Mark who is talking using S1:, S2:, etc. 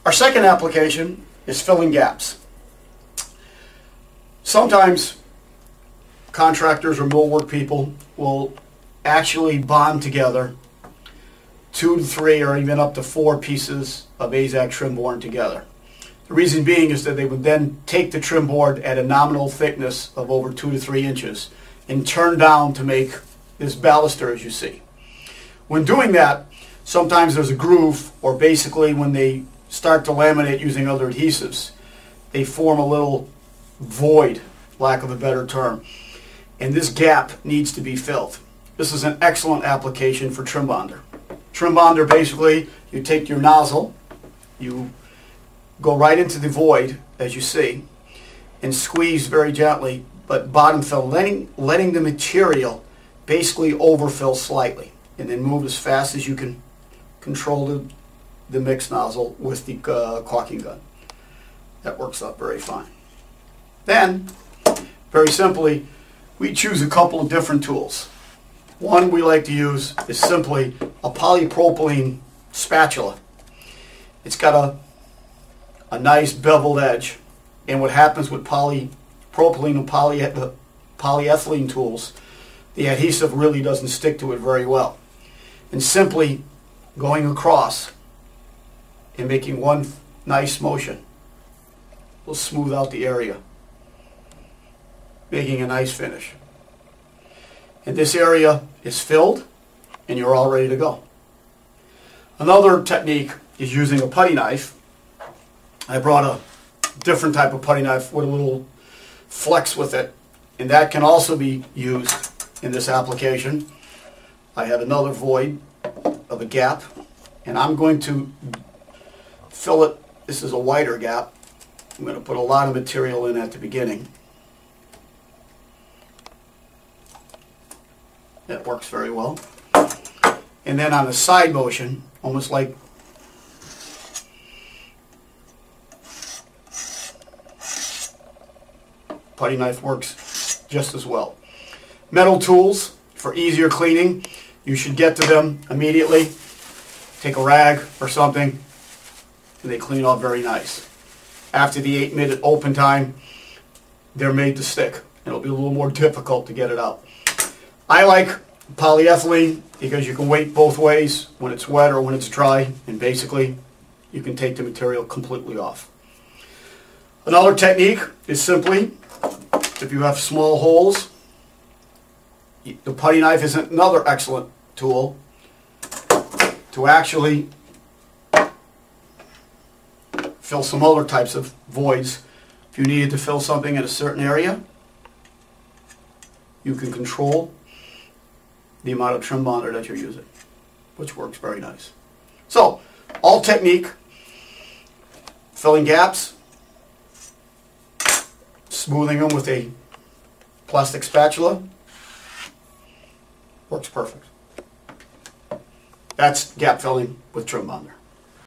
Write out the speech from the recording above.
S1: Our second application is filling gaps. Sometimes contractors or millwork people will actually bond together 2 to 3 or even up to 4 pieces of AZEK trim board together. The reason being is that they would then take the trim board at a nominal thickness of over 2 to 3 inches and turn down to make this baluster as you see. When doing that, sometimes there's a groove, or basically when they start to laminate using other adhesives, they form a little void, lack of a better term, and this gap needs to be filled. This is an excellent application for trim bonder. Trim bonder, basically, you take your nozzle, you go right into the void, as you see, and squeeze very gently, but bottom fill, letting the material basically overfill slightly, and then move as fast as you can control the mix nozzle with the caulking gun. That works out very fine. Then, very simply, we choose a couple of different tools. One we like to use is simply a polypropylene spatula. It's got a nice beveled edge, and what happens with polypropylene and polyethylene tools, the adhesive really doesn't stick to it very well. And simply going across and making one nice motion will smooth out the area, making a nice finish. And this area is filled and you're all ready to go. Another technique is using a putty knife. I brought a different type of putty knife with a little flex with it, and that can also be used in this application. I have another void of a gap, and I'm going to fill it. This is a wider gap. I'm going to put a lot of material in at the beginning. That works very well. And then on the side motion, almost like putty knife works just as well. Metal tools for easier cleaning. You should get to them immediately. Take a rag or something, and they clean off very nice. After the 8-minute open time, they're made to stick. It'll be a little more difficult to get it out. I like polyethylene because you can wait both ways, when it's wet or when it's dry, and basically you can take the material completely off. Another technique is simply, if you have small holes, the putty knife is another excellent tool to actually fill some other types of voids. If you needed to fill something in a certain area, you can control the amount of trim bonder that you're using, which works very nice. So, all technique, filling gaps, smoothing them with a plastic spatula, works perfect. That's gap filling with trim bonder.